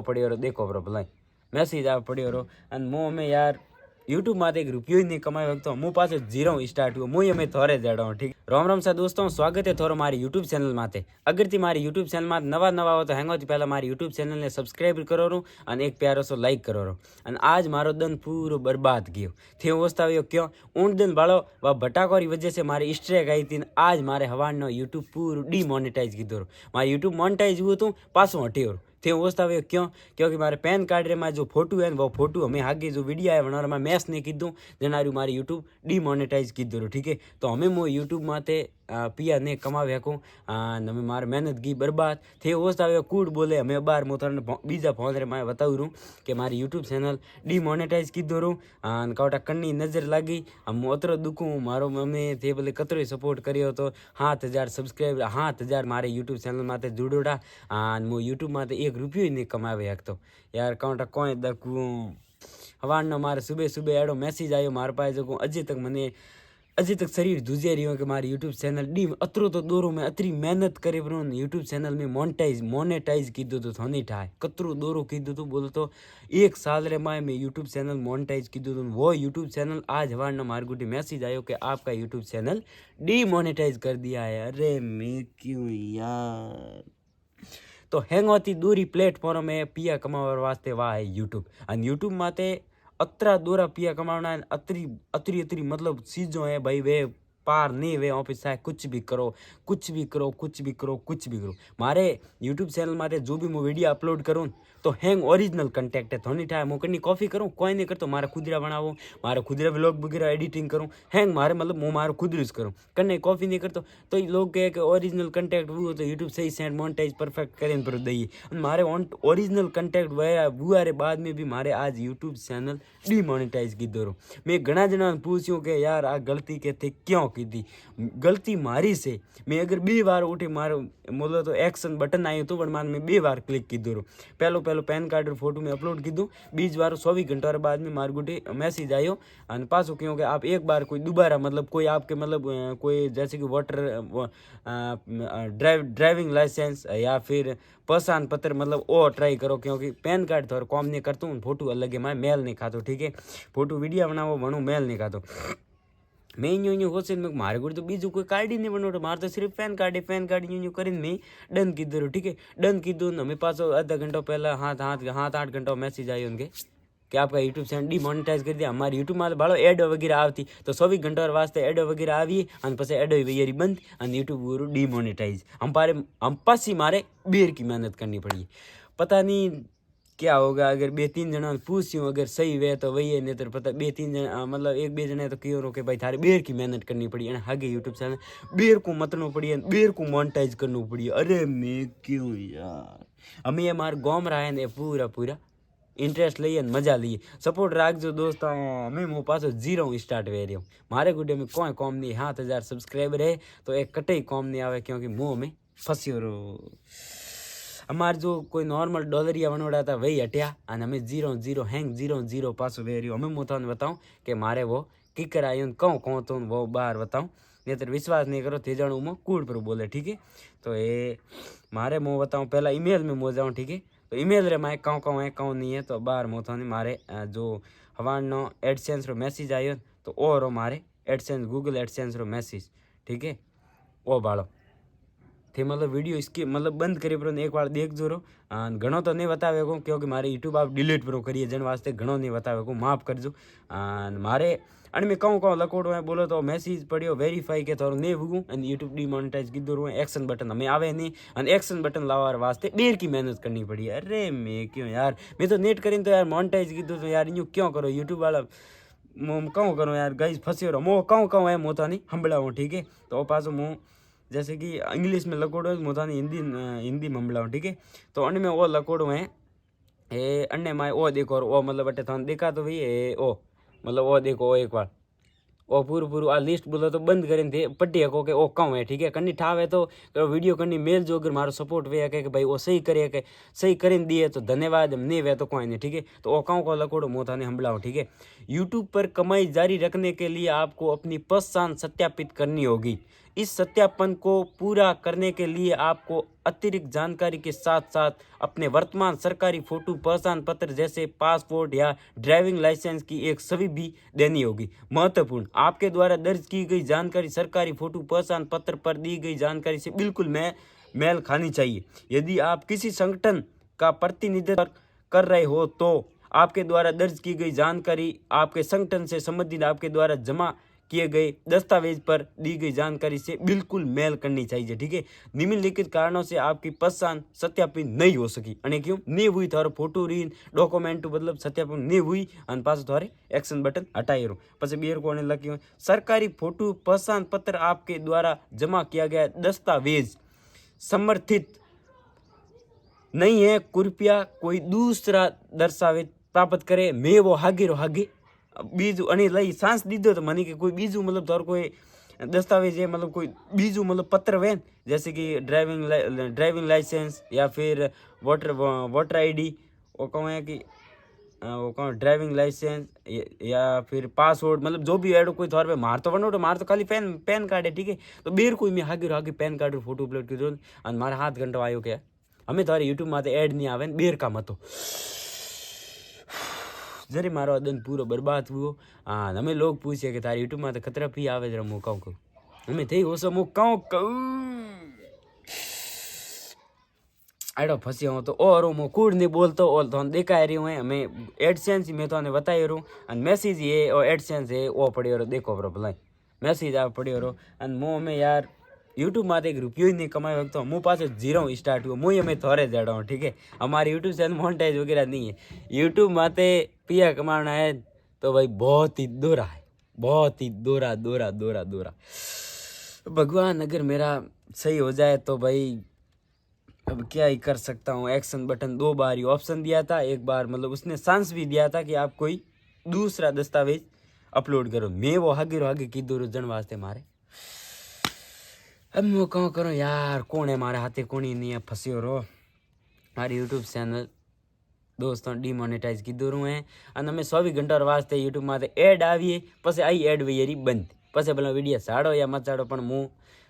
પડ્યો દેખો બ્રો ભલાઈ મેસેજ આ પડ્યો રો અને મો અમે યાર यूट्यूब में एक रुपये नहीं कमाए तो मुँह पास जीरो स्टार्ट हुआ मुझे अमे थोड़े जड़ा हूँ ठीक राम राम सा दोस्तों स्वागत है थोड़ा मारी यूट्यूब चैनल माते अगर थी मारी यूट्यूब चैनल में नवा नवा हो तो हैंगो थी पहला मारी यूट्यूब चैनल ने सब्सक्राइब करो रो और एक प्यारो सो लाइक करो रो और आज मारो दिन पूरो बर्बाद गयो थे वस्ताव्यो क्यों ऊँट दिन बाड़ो वह भटाकोरी वजह से मारी स्ट्राइक आई थी आज मारे हवान यूट्यूब पूरू डीमोनेटाइज कीधो मारे यूट्यूब मोनेटाइज हुआ तो पासों हटियो थे वस्ताव्यो क्यों क्योंकि मारे पैन कार्ड रे में जो फोटो है वो फोटो हमें आगे जो वीडियो है वनार में मैस ने कीधु जनारू मारी यूट्यूब डीमोनेटाइज कीधो ठीक है तो हमें मो यूट्यूब माते पिया ने कमावे हकूँ हमें मार मेहनत की बर्बाद थे वस्ताव्यो कूड़ बोले हमें बार मोतर बीजा फोन रे मैं बताऊँ रू कि मारी यूट्यूब चैनल डीमोनेटाइज कीधो रू कावटा कन्नी नजर लागी हम ओतरो दुखूँ मारो मम्मी थे बोले कतरो सपोर्ट करियो तो 7000 सब्सक्राइबर 7000 मारे यूट्यूब चैनल माते जुड़ोड़ा मो यूट्यूब माते एक रुपये नहीं कमावे हकतो यार कावटा कोई दकूँ हवान मारे सुबह सुबह एडो मैसेज आयो मार पाए जो अजी तक शरीर दूजे रही हो कि मारी यूट्यूब चैनल डी अतरो तो दोरो में अतरी मेहनत करे पर यूट्यूब चैनल में मोनेटाइज कीधो तो नहीं ठाए कतरो दोरो कीधो तो बोलो तो 1 साल रे माए में यूट्यूब चैनल मोनेटाइज कीधो तो वो यूट्यूब चैनल आज हवार ना मारगुटी मैसेज आयो कि आपका यूट्यूब चैनल डीमोनेटाइज कर दिया है। अरे मैं क्यों यार तो हैंग होती दूरी प्लेटफॉर्म में पिया कमावर वास्ते वाह है यूट्यूब और यूट्यूब माते अतरा दोरा पिया कमाना अतरी अतरी अतरी मतलब चीज़ों है भाई वे पार नहीं वे ऑफिस है कुछ भी करो कुछ भी करो कुछ भी करो कुछ भी करो मारे यूट्यूब चैनल मारे जो भी मैं वीडियो अपलोड करूँ तो हैंग ओरिजिनल कंटेक्ट है थोड़ी टाइम मुकनी कॉफी करूँ कोई नहीं करतो मारा खुदरा बनावो मारा खुदरा व्लॉग वगैरह एडिटिंग करूँ हैंग मारे मतलब मैं मारो खुद यूज करूँ करने कॉफी नहीं करतो तो लोग कहे कि ओरिजिनल कंटेक्ट वो तो यूट्यूब सही सेंड मोनेटाइज परफेक्ट करें पर दइए मारे ओरिजिनल कंटेक्ट वो बाद में भी मारे आज यूट्यूब चैनल डीमोनेटाइज की दो मैं घना जना पूछूँ कि यार आ गलती के थे क्यों की थी गलती मारी से मैं अगर 2 बार उठी मारो बोलो तो एक्शन बटन आयो तो वन मान में 2 बार क्लिक की दो पहलो पैन कार्ड फोटो में अपलोड की दूँ 20 बार 24 घंटा बाद में मारगुटी मैसेज आयो और पासो क्यों कि आप एक बार कोई दोबारा मतलब कोई आपके मतलब कोई जैसे कि वोटर ड्राइविंग लाइसेंस या फिर पहचान पत्र मतलब वो ट्राई करो क्योंकि पैन कार्ड थोड़ा कॉम नहीं करता हूँ फोटो अलग है मैं मेल नहीं खाता ठीक है फोटो वीडियो बनावो बनू मेल नहीं खाता मैं यूँ होशे मारे गुड़ तो बीजू कोई कार्ड ही नहीं बनो मारे तो सिर्फ पैन कार्ड यूँ कर मैं डन कीधो ठीक है डन कीधु हमें पास आधा घंटा पहला हाथ 8 घंटा मैसेज आयो उनके कि आपका यूट्यूब चैनल डीमोनेटाइज कर दिया हमारे यूट्यूब में भाड़ो एड वगैरह आती तो 24 घंटा वास्ते एड वगैरह आई और पीछे एड वगैरह बंद और यूट्यूब डीमोनेटाइज हम पास ही मारे बेर की मेहनत करनी पड़ी पता नहीं क्या होगा अगर 2-3 जना पूछूँ अगर सही वे तो वही है नहीं तो पता 2-3 जना मतलब 1-2 जने तो क्यों रोके भाई थारे बेर की मेहनत करनी पड़ी है आगे यूट्यूब चैनल बेर को मतनो पड़ी है बेर को मोनेटाइज करना पड़ी है। अरे मैं क्यों यार हमें ये मार गाँव रहा है पूरा इंटरेस्ट लीए मजा लीए सपोर्ट राखजो दोस्तों हमें मो पासो जीरो स्टार्ट वे रही मारे गुडे में कोई कॉम नहीं 7000 सब्सक्राइबर है तो एक कटे कॉम नहीं आवे क्योंकि मुँह में फंसियो रो हमारे जो कोई नॉर्मल डॉलरिया बनोड़ा था वही हटिया और हमें जीरो हैंग जीरो पासो वे रही हमें मुझे बताऊँ कि मारे वो किकर आयो कहूँ तो वो बाहर बताऊँ नहीं तो विश्वास नहीं करो थे जाऊँ मैं कूड़ पर बोले ठीक है तो ये मारे मुँह बताऊँ पहला ईमेल में मुँह जाऊँ ठीक है तो ईमेल रे मैं कहूँ है कहूँ नहीं है तो बाहर मुँह मारे जो हवान एडसेंस रो मैसेज आयो तो ओ रो मारे एडसेंस गूगल एडसेंस रो मैसेज ठीक है वो बाड़ो थे मतलब वीडियो इसकी मतलब बंद करी पर एक बार देख जो रो घणो तो नहीं बतावे को क्योंकि मारे यूट्यूब आप डिलीट पर करिए जन वास्ते घणो नहीं बतावे को माफ़ करजो मारे अने मैं कहूँ लकोड़ो है बोलो तो मैसेज पढ़ियो वेरीफाई के थोड़ा नहीं भूगूँ और यूट्यूब डीमोनेटाइज कीधो रो एक्शन बटन हमें आवे नहीं और एक्शन बटन लावार वास्ते देर की मेहनत करनी पड़ी। अरे मैं क्यों यार मैं तो नेट करीन तो यार मोनेटाइज कीधो तो यार यूँ क्यों करो यूट्यूब वाला कहूँ करो यार गाइस फंसियो रहो मो कहूँ है मो तो नहीं हंबड़ाऊँ ठीक है तो पासो मुँह जैसे कि इंग्लिश में लकोड़ो है मुझे हिंदी में हमलाऊँ ठीक है तो अन्य में वो लकोड़ो है ए अन्य में वो देखो वो मतलब अटे थाने देखा तो भाई ए ओ मतलब वो देखो एक बार वो पूरू आ लिस्ट बोलो तो बंद करें थे पट्टी हको के ओ कहूँ है ठीक है कन्नी ठावे तो वीडियो कन्नी मेल जो अगर मारो सपोर्ट वे है कि भाई वो सही करे के सही करें दिए तो धन्यवाद नहीं वे तो कोई नहीं ठीक है तो वो कहूँ को लकोड़ो मोथा ने हमलाओ ठीक है। यूट्यूब पर कमाई जारी रखने के लिए आपको अपनी पहचान सत्यापित करनी होगी इस सत्यापन को पूरा करने के लिए आपको अतिरिक्त जानकारी के साथ साथ अपने वर्तमान सरकारी फोटो पहचान पत्र जैसे पासपोर्ट या ड्राइविंग लाइसेंस की एक छवि भी देनी होगी। महत्वपूर्ण, आपके द्वारा दर्ज की गई जानकारी सरकारी फोटो पहचान पत्र पर दी गई जानकारी से बिल्कुल मेल खानी चाहिए। यदि आप किसी संगठन का प्रतिनिधित्व कर रहे हो तो आपके द्वारा दर्ज की गई जानकारी आपके संगठन से संबंधित आपके द्वारा जमा किए गए दस्तावेज पर दी गई जानकारी से बिल्कुल मेल करनी चाहिए। ठीक है, निम्नलिखित कारणों से आपकी पहचान सत्यापित नहीं हो सकी અને क्यों नहीं हुई थारो फोटो રીન ડોક્યુમેન્ટ मतलब सत्यापन नहीं हुई અને पास थारे एक्शन बटन हटाई रो પછી બેર કોને લખ્યું सरकारी फोटो पहचान पत्र आपके द्वारा जमा किया गया दस्तावेज समर्थित नहीं है, कृपया कोई दूसरा दस्तावेज प्राप्त करे। मैं वो हागे बीजू અને લઈ સાંસ દીધો તો મને કે કોઈ બીજું मतलब તારો કોઈ दस्तावेज है मतलब कोई बीजू मतलब पत्र वे जैसे कि ड्राइविंग लाइसेंस या फिर वोटर आईडी वो कहूँ है कि वो कहूँ ड्राइविंग लाइसेंस या फिर पासपोर्ट मतलब जो भी एड कोई थोड़ा पे मार तो मार तो खाली पेन कार्ड है। ठीक है, तो बेर कोई मैं हागे पेन कार्ड फोटो अपलोड कर दो और मारा हाथ घंटो आयो क्या हमें थारे यूट्यूब में एड नहीं आवे बेर काम હતો जरे मारो दिन पूरो बर्बाद हुओ। हाँ हमें लोग पूछे कि तारी यूट्यूब में तो खतरा पी आवे जरा मुँह कहूँ हमें थी हो सब मुँह कहूँ एडो फंसी हूँ तो और मैं कूड़ नहीं बोलता और तो देखा रही हूँ हमें एडसेंस मैं तो बताई रहा हूँ मैसेज ये और एडसेंस है वो पड़ी रहो देखो बरो भलाई मैसेज आ पड़ी रहो मुँह में यार यूट्यूब में एक रुपये ही नहीं कमाए वक्त तो मुँह पास जीरो स्टार्ट हुआ मुँह मैं थोड़े जड़ा हूँ। ठीक है, हमारे यूट्यूब चैनल मोनेटाइज वगैरह नहीं है। यूट्यूब माते पिया कमाना है तो भाई बहुत ही दोरा है, बहुत ही दोरा दोरा दोरा दोरा। भगवान अगर मेरा सही हो जाए तो भाई अब क्या ही कर सकता हूँ। एक्शन बटन 2 बार ही ऑप्शन दिया था, एक बार मतलब उसने चांस भी दिया था कि आप कोई दूसरा दस्तावेज अपलोड करो। मैं वो आगे की दो जन वास्ते मारे अब मैं कौन करूँ यार कौन है मारे हाथे कौन ही नहीं है फंसी रो मारी यूट्यूब चैनल दोस्तों डिमोनेटाइज की दूर है અને અમે 24 ઘંટા વાસ્તે યુટ્યુબ માં એડ આવીએ પછી આઈ એડ વૈયરી બંધ પછી પેલા વિડિયો સાડો યા મચાડો પણ હું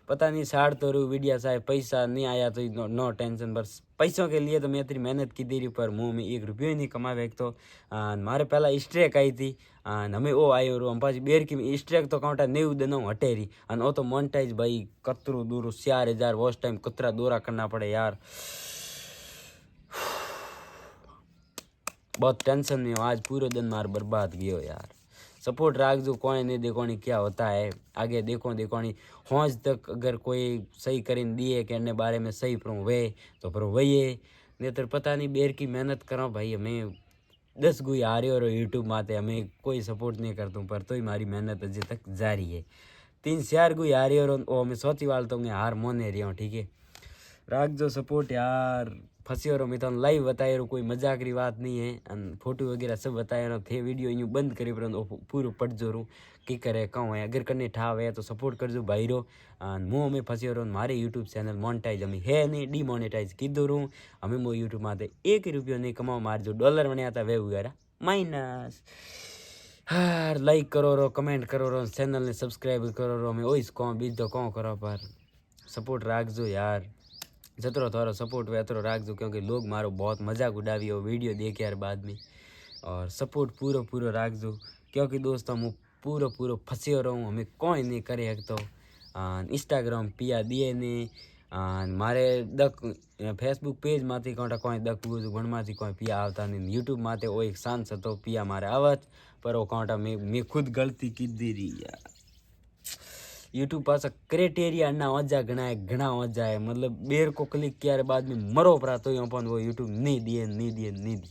पता नहीं साड़ तो रू वीडियो साहे पैसा नहीं आया तो नो टेंशन बस पैसों के लिए तो मैं इतनी मेहनत की दे रही पर मुँह में 1 रुपये ही नहीं कमावे। एक तो मारे पहला स्ट्रेक आई थी हमें वो आयो रो हम पाची बेर की स्ट्रेक तो काउंटा 90 दिन हटेरी और वो तो मोनेटाइज भाई कतरू दूर 4000 वॉच टाइम कतरा दौरा करना पड़े यार बहुत टेंशन में आज पूरे दिन मार बर्बाद गयो यार। सपोर्ट राख जो कोई नहीं देखो नहीं क्या होता है आगे देखो नहीं हौज तक अगर कोई सही करीन दिए कि अन्य बारे में सही पर वे तो पर वही है नहीं तो पता नहीं बेर की मेहनत करो भाई हमें 10 गुई आ रही हो यूट्यूब माते हमें कोई सपोर्ट नहीं करता हूँ पर तो ही हमारी मेहनत अभी तक जारी है। 3-4 गुई आ रही हो हमें सोची वाल तो मैं हार मोने रही हूँ। ठीक है, राख जो सपोर्ट यार फंसी और मैं तो लाइव बताए रहा कोई मजाक री बात नहीं है और फोटो वगैरह सब बताए रहा थे वीडियो यूँ बंद करी पर पूरा पट जो रू की करे कहूँ है अगर करने ठाव है तो सपोर्ट करजो भाई रो मुँह में फंसी और मारे यूट्यूब चैनल मोनेटाइज हमें है नहीं डिमोनेटाइज कीधो रू हमें मो यूट्यूब में 1 रुपये नहीं कमाओ मारे जो डॉलर बने था वे वगैरह माइनस हार लाइक करो रो कमेंट करो रो चैनल ने सब्सक्राइब करो रो हमें वही कहूँ बीज तो कहूँ करो पर सपोर्ट राखजो यार जतरो थारो सपोर्ट वे अतरो राखजो क्योंकि लोग मारो बहुत मजाक उड़ावी हो वीडियो देखे यार बाद में और सपोर्ट पूरो राखजो क्योंकि दोस्तों मैं पूरो फंसे रहूँ हमें कोई नहीं करे तो इंस्टाग्राम पिया दिए ने मारे दक फेसबुक पेज माथी कांटा कोई दक घणमाथी कोई पिया आवता नहीं यूट्यूब माथे वो एक सांस तो पिया मारे आवत पर वो कांटा मैं खुद गलती की दी रही यार। यूट्यूब पास क्राइटेरिया ना वजह घना वजह है मतलब बेर को क्लिक किया बाद में मरो पड़ा तो अपन वो यूट्यूब नहीं दिए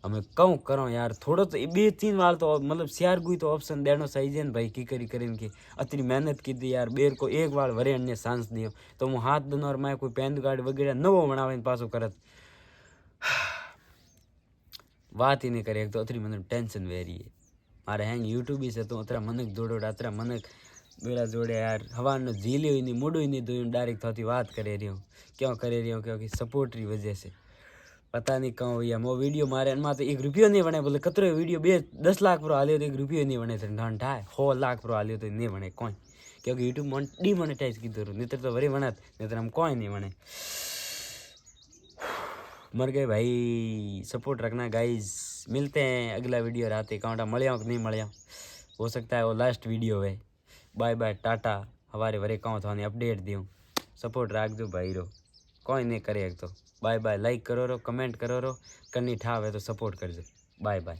हमें कहूँ करो यार थोड़ो तो 2-3 बार तो मतलब शेयर गुई तो ऑप्शन देनो सही है भाई की करी के अतनी मेहनत की थी यार बेर को एक बार वरे अन्य सांस दियो तो हूँ हाथ दनो और मैं कोई पैन कार्ड वगैरह नवो बनावे पासो करत बात ही नहीं करे तो अतरी मतलब टेंशन वेरी है मारे हैंग यूट्यूब ही से तो अतरा मनक जोड़ो अतरा मनक बेरा जोड़े यार हवा झीली हुई नहीं मुडू ही नहीं धोई डायरेक्ट थोड़ी बात करे रही हूँ क्यों करे रही हूँ क्योंकि सपोर्ट की वजह से पता नहीं कहूँ भैया मो वीडियो मारे में तो 1 रुपयो नहीं बने बोले कतरो वीडियो 10 लाख पर हालियो तो 1 रुपयो नहीं बने ढान ठाए 100 लाख पर हालियो तो नहीं बने कोई क्योंकि यूट्यूब डीमोनेटाइज की जरूर नहीं तो वरी वनत नहीं तो हम कोई नहीं वने मर गए भाई। सपोर्ट रखना गाइज, मिलते हैं अगला वीडियो रात काउंटा मलिया कि नहीं मलिया, हो सकता है वो लास्ट वीडियो है। Bye bye tata. हमारे वरे कहूँ थाने अपडेट दूँ, सपोर्ट राख दो भाई रो, कोई नहीं करे तो बाय बाय। लाइक करो रो, कमेंट करो रो, करनी ठाव है तो सपोर्ट कर दो। Bye bye.